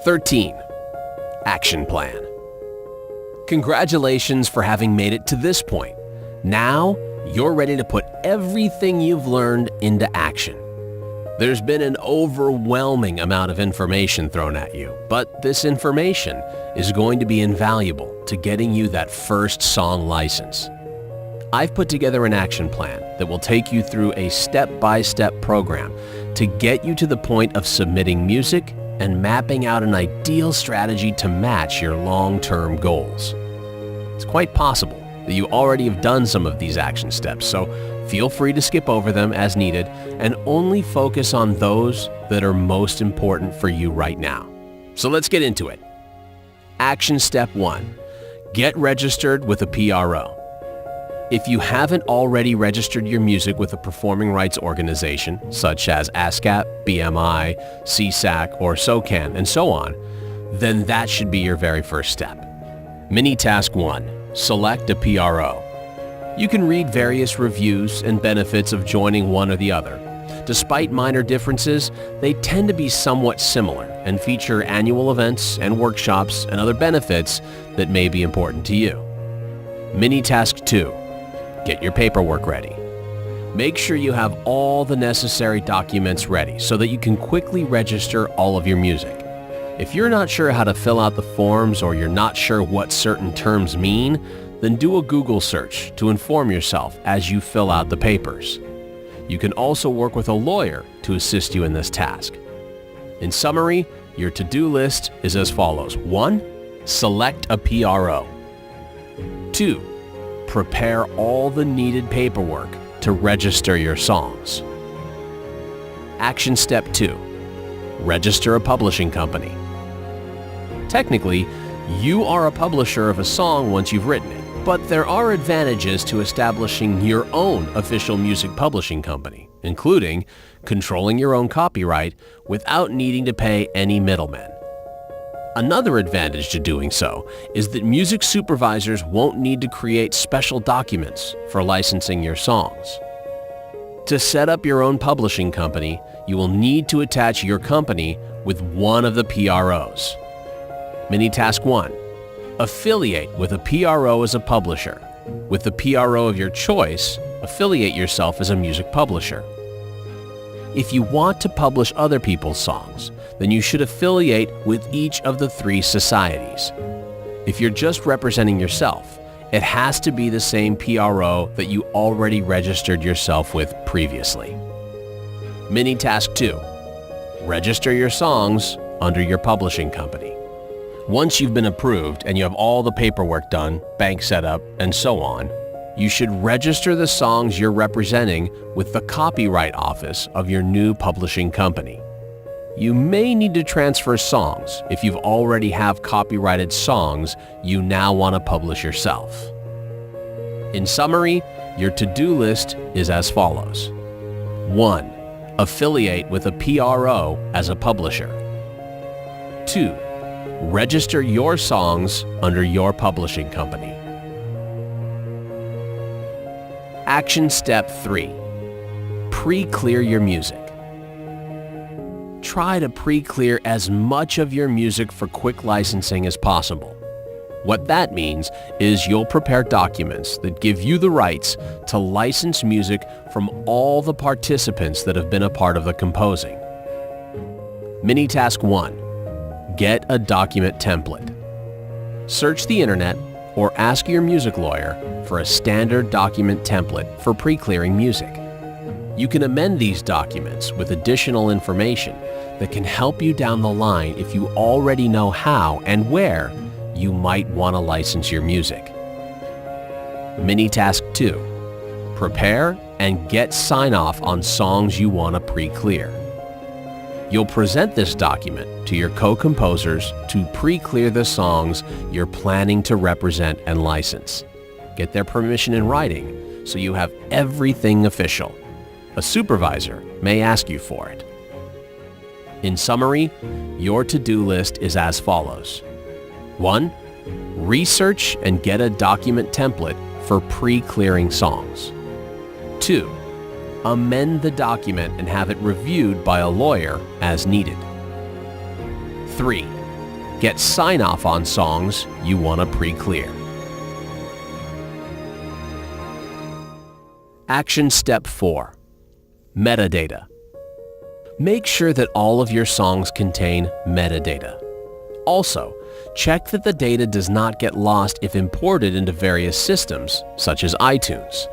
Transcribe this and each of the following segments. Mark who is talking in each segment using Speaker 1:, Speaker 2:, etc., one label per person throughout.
Speaker 1: 13. Action Plan. Congratulations for having made it to this point. Now, you're ready to put everything you've learned into action. There's been an overwhelming amount of information thrown at you, but this information is going to be invaluable to getting you that first song license. I've put together an action plan that will take you through a step-by-step program to get you to the point of submitting music and mapping out an ideal strategy to match your long-term goals. It's quite possible that you already have done some of these action steps, so feel free to skip over them as needed and only focus on those that are most important for you right now. So let's get into it. Action Step 1. Get registered with a PRO. If you haven't already registered your music with a performing rights organization, such as ASCAP, BMI, CSAC, or SOCAN, and so on, then that should be your very first step. Mini Task 1. Select a PRO. You can read various reviews and benefits of joining one or the other. Despite minor differences, they tend to be somewhat similar and feature annual events and workshops and other benefits that may be important to you. Mini Task 2. Get your paperwork ready. Make sure you have all the necessary documents ready so that you can quickly register all of your music. If you're not sure how to fill out the forms or you're not sure what certain terms mean, then do a Google search to inform yourself as you fill out the papers. You can also work with a lawyer to assist you in this task. In summary, your to-do list is as follows. 1. Select a PRO. 2. Prepare all the needed paperwork to register your songs. Action Step 2. Register a publishing company. Technically, you are a publisher of a song once you've written it, but there are advantages to establishing your own official music publishing company, including controlling your own copyright without needing to pay any middlemen. Another advantage to doing so is that music supervisors won't need to create special documents for licensing your songs. To set up your own publishing company, you will need to attach your company with one of the PROs. Mini Task 1. Affiliate with a PRO as a publisher. With the PRO of your choice, affiliate yourself as a music publisher. If you want to publish other people's songs, then you should affiliate with each of the 3 societies. If you're just representing yourself, it has to be the same PRO that you already registered yourself with previously. Mini Task 2. Register your songs under your publishing company. Once you've been approved and you have all the paperwork done, bank setup, and so on, you should register the songs you're representing with the Copyright Office of your new publishing company. You may need to transfer songs if you already have copyrighted songs you now want to publish yourself. In summary, your to-do list is as follows. 1. Affiliate with a PRO as a publisher. 2. Register your songs under your publishing company. Action Step 3. Pre-clear your music. Try to pre-clear as much of your music for quick licensing as possible. What that means is you'll prepare documents that give you the rights to license music from all the participants that have been a part of the composing. Mini Task 1. Get a document template. Search the internet or ask your music lawyer for a standard document template for pre-clearing music. You can amend these documents with additional information that can help you down the line if you already know how and where you might want to license your music. Mini Task 2. Prepare and get sign-off on songs you want to pre-clear. You'll present this document to your co-composers to pre-clear the songs you're planning to represent and license. Get their permission in writing so you have everything official. A supervisor may ask you for it. In summary, your to-do list is as follows. 1. Research and get a document template for pre-clearing songs. 2. Amend the document and have it reviewed by a lawyer as needed. 3. Get sign-off on songs you want to pre-clear. Action Step 4. Metadata. Make sure that all of your songs contain metadata. Also, check that the data does not get lost if imported into various systems, such as iTunes.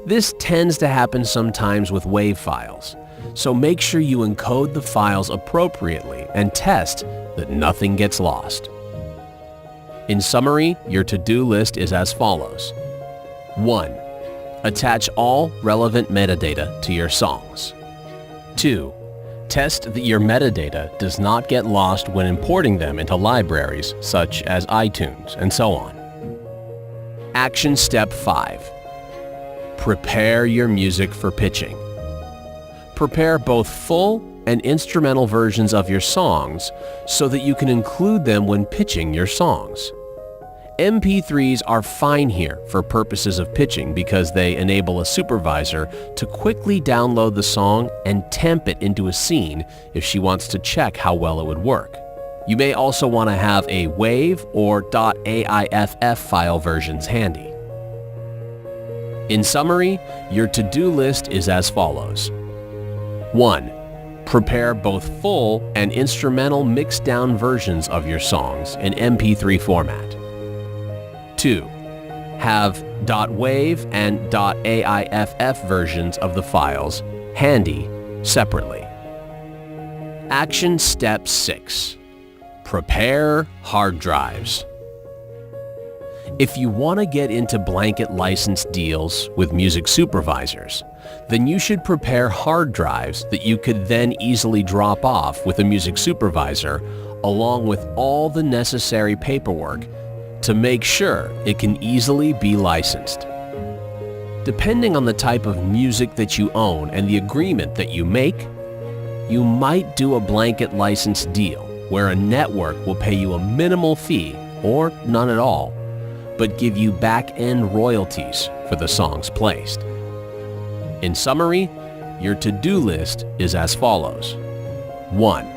Speaker 1: This tends to happen sometimes with WAV files, so make sure you encode the files appropriately and test that nothing gets lost. In summary, your to-do list is as follows. 1. Attach all relevant metadata to your songs. 2. Test that your metadata does not get lost when importing them into libraries such as iTunes and so on. Action Step 5. Prepare your music for pitching. Prepare both full and instrumental versions of your songs so that you can include them when pitching your songs. MP3s are fine here for purposes of pitching because they enable a supervisor to quickly download the song and temp it into a scene if she wants to check how well it would work. You may also want to have a WAV or .aiff file versions handy. In summary, your to-do list is as follows. 1. Prepare both full and instrumental mixed-down versions of your songs in MP3 format. 2. Have .wav and .aiff versions of the files handy separately. Action Step 6. Prepare hard drives. If you want to get into blanket license deals with music supervisors, then you should prepare hard drives that you could then easily drop off with a music supervisor along with all the necessary paperwork to make sure it can easily be licensed. Depending on the type of music that you own and the agreement that you make, you might do a blanket license deal where a network will pay you a minimal fee or none at all, but give you back-end royalties for the songs placed. In summary, your to-do list is as follows. 1.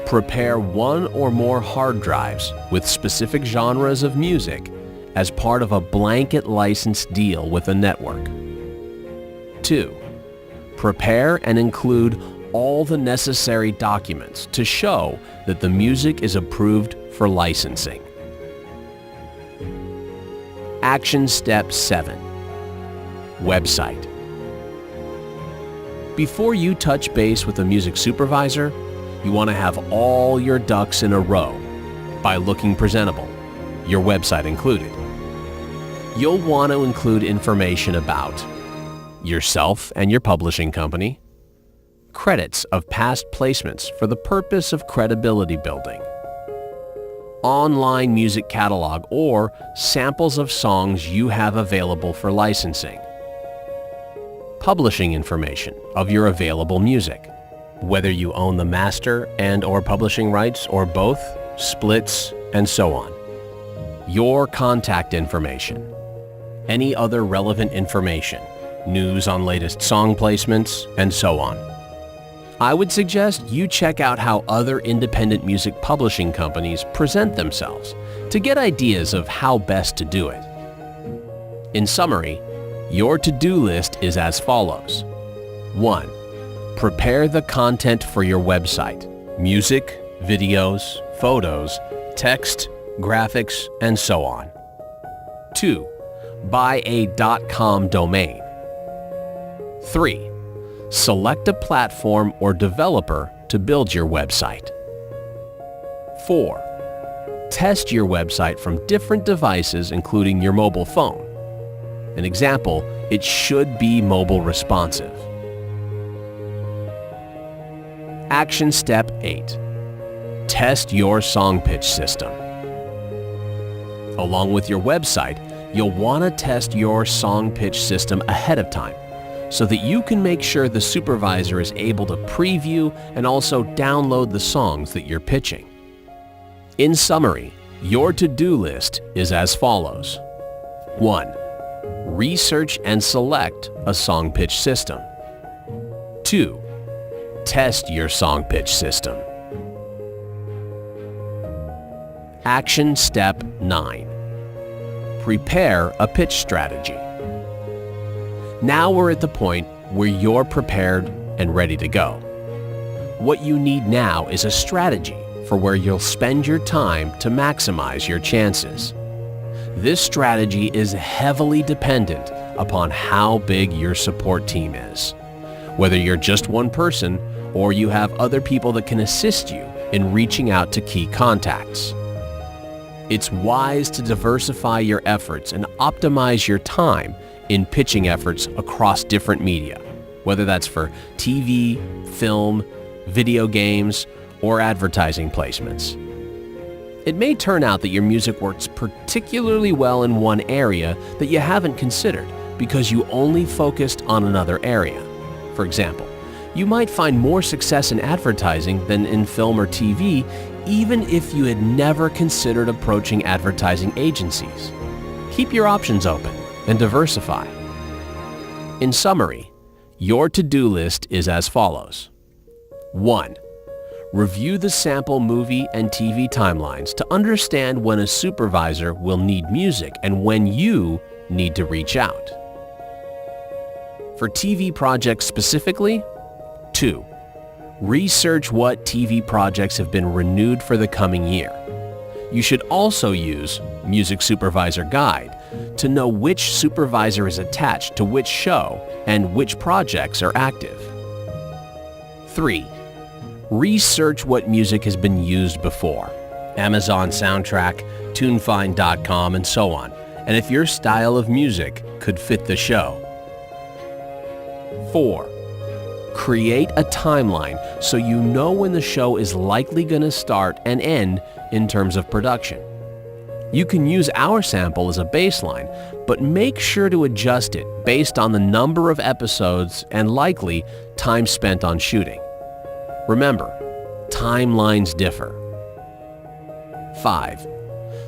Speaker 1: Prepare one or more hard drives with specific genres of music as part of a blanket license deal with a network. 2. Prepare and include all the necessary documents to show that the music is approved for licensing. Action Step 7. Website. Before you touch base with a music supervisor, you want to have all your ducks in a row by looking presentable, your website included. You'll want to include information about yourself and your publishing company, credits of past placements for the purpose of credibility building, online music catalog or samples of songs you have available for licensing, publishing information of your available music, whether you own the master and/or publishing rights or both, splits, and so on, your contact information, any other relevant information, news on latest song placements, and so on. I would suggest you check out how other independent music publishing companies present themselves to get ideas of how best to do it. In summary, your to-do list is as follows. 1. Prepare the content for your website, music, videos, photos, text, graphics, and so on. 2. Buy a .com domain. 3. Select a platform or developer to build your website. 4. Test your website from different devices, including your mobile phone. An example, it should be mobile responsive. Action Step 8. Test your song pitch system. Along with your website, you'll want to test your song pitch system ahead of time so that you can make sure the supervisor is able to preview and also download the songs that you're pitching. In summary, your to-do list is as follows. 1. Research and select a song pitch system. 2. Test your song pitch system. Action Step 9. Prepare a pitch strategy. Now we're at the point where you're prepared and ready to go. What you need now is a strategy for where you'll spend your time to maximize your chances. This strategy is heavily dependent upon how big your support team is. Whether you're just one person or you have other people that can assist you in reaching out to key contacts. It's wise to diversify your efforts and optimize your time in pitching efforts across different media, whether that's for TV, film, video games, or advertising placements. It may turn out that your music works particularly well in one area that you haven't considered because you only focused on another area. For example, you might find more success in advertising than in film or TV, even if you had never considered approaching advertising agencies. Keep your options open and diversify. In summary, your to-do list is as follows. 1. Review the sample movie and TV timelines to understand when a supervisor will need music and when you need to reach out. For TV projects specifically, 2. Research what TV projects have been renewed for the coming year. You should also use Music Supervisor Guide to know which supervisor is attached to which show and which projects are active. 3. Research what music has been used before. Amazon Soundtrack, TuneFind.com, and so on, and if your style of music could fit the show. 4. Create a timeline so you know when the show is likely going to start and end in terms of production. You can use our sample as a baseline, but make sure to adjust it based on the number of episodes and likely time spent on shooting. Remember, timelines differ. 5.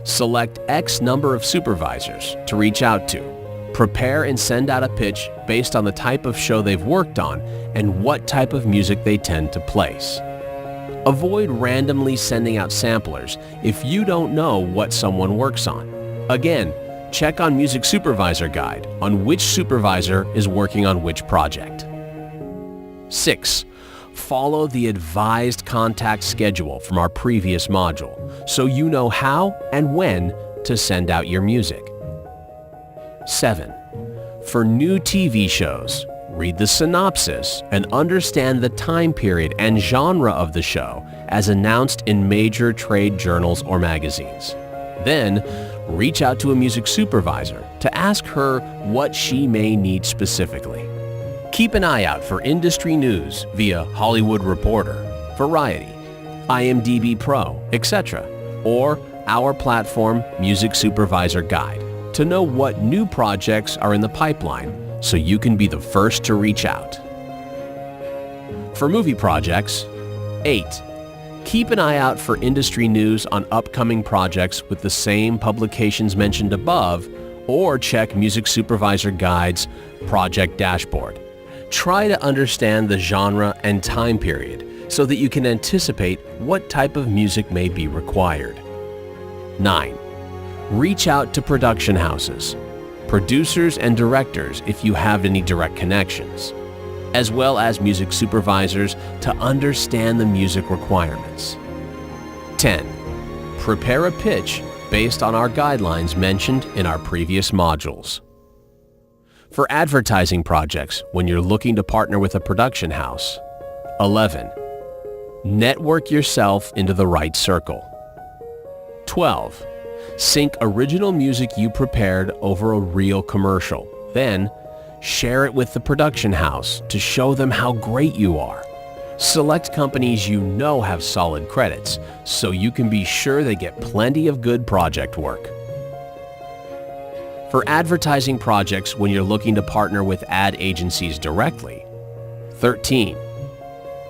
Speaker 1: Select X number of supervisors to reach out to. Prepare and send out a pitch based on the type of show they've worked on and what type of music they tend to place. Avoid randomly sending out samplers if you don't know what someone works on. Again, check on Music Supervisor Guide on which supervisor is working on which project. 6. Follow the advised contact schedule from our previous module so you know how and when to send out your music. 7. For new TV shows, read the synopsis and understand the time period and genre of the show as announced in major trade journals or magazines. Then, reach out to a music supervisor to ask her what she may need specifically. Keep an eye out for industry news via Hollywood Reporter, Variety, IMDb Pro, etc., or our platform Music Supervisor Guide to know what new projects are in the pipeline so you can be the first to reach out. For movie projects, 8. Keep an eye out for industry news on upcoming projects with the same publications mentioned above, or check Music Supervisor Guide's project dashboard. Try to understand the genre and time period so that you can anticipate what type of music may be required. 9. Reach out to production houses, producers and directors if you have any direct connections, as well as music supervisors to understand the music requirements. 10. Prepare a pitch based on our guidelines mentioned in our previous modules. For advertising projects when you're looking to partner with a production house. 11. Network yourself into the right circle. 12. Sync original music you prepared over a real commercial. Then, share it with the production house to show them how great you are. Select companies you know have solid credits so you can be sure they get plenty of good project work. For advertising projects when you're looking to partner with ad agencies directly. 13.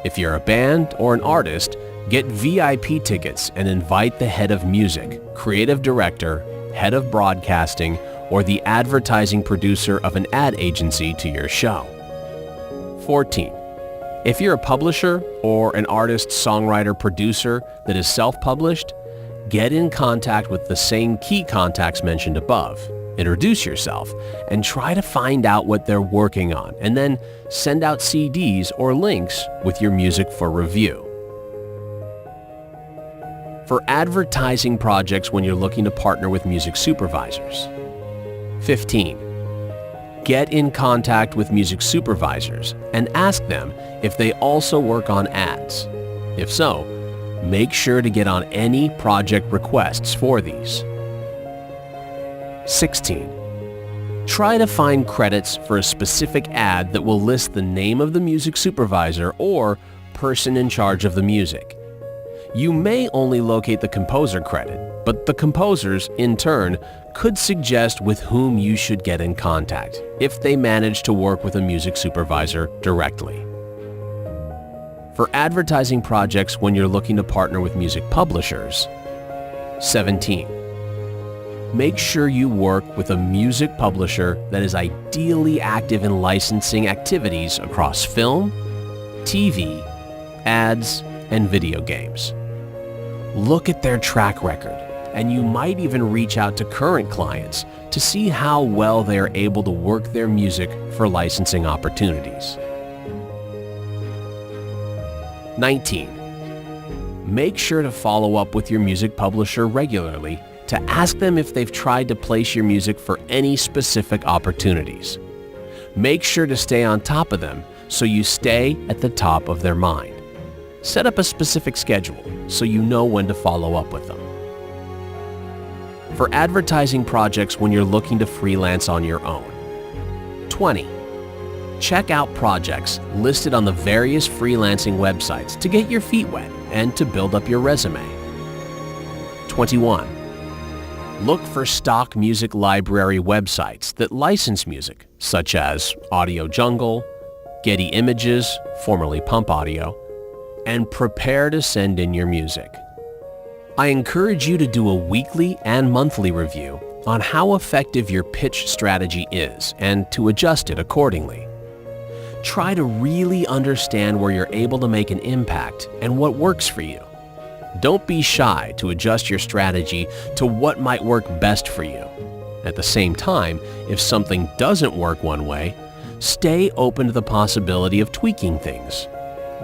Speaker 1: If you're a band or an artist, get VIP tickets and invite the head of music, creative director, head of broadcasting, or the advertising producer of an ad agency to your show. 14. If you're a publisher or an artist, songwriter, producer that is self-published, Get in contact with the same key contacts mentioned above. Introduce yourself and try to find out what they're working on, and then send out CDs or links with your music for review. For advertising projects when you're looking to partner with music supervisors. 15. Get in contact with music supervisors and ask them if they also work on ads. If so, make sure to get on any project requests for these. 16. Try to find credits for a specific ad that will list the name of the music supervisor or person in charge of the music. You may only locate the composer credit, but the composers, in turn, could suggest with whom you should get in contact if they manage to work with a music supervisor directly. For advertising projects when you're looking to partner with music publishers. 17. Make sure you work with a music publisher that is ideally active in licensing activities across film, TV, ads, and video games. Look at their track record, and you might even reach out to current clients to see how well they are able to work their music for licensing opportunities. 19. Make sure to follow up with your music publisher regularly to ask them if they've tried to place your music for any specific opportunities. Make sure to stay on top of them so you stay at the top of their mind. Set up a specific schedule so you know when to follow up with them. For advertising projects when you're looking to freelance on your own. 20. Check out projects listed on the various freelancing websites to get your feet wet and to build up your resume. 21. Look for stock music library websites that license music, such as Audio Jungle, Getty Images, formerly Pump Audio, and prepare to send in your music. I encourage you to do a weekly and monthly review on how effective your pitch strategy is and to adjust it accordingly. Try to really understand where you're able to make an impact and what works for you. Don't be shy to adjust your strategy to what might work best for you. At the same time, if something doesn't work one way, stay open to the possibility of tweaking things.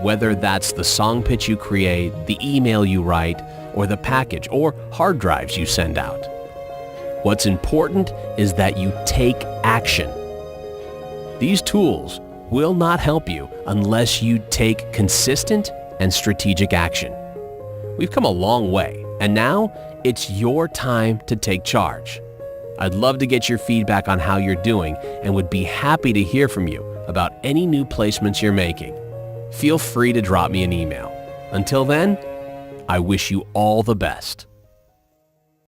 Speaker 1: Whether that's the song pitch you create, the email you write, or the package or hard drives you send out. What's important is that you take action. These tools will not help you unless you take consistent and strategic action. We've come a long way, and now it's your time to take charge. I'd love to get your feedback on how you're doing and would be happy to hear from you about any new placements you're making. Feel free to drop me an email. Until then, I wish you all the best.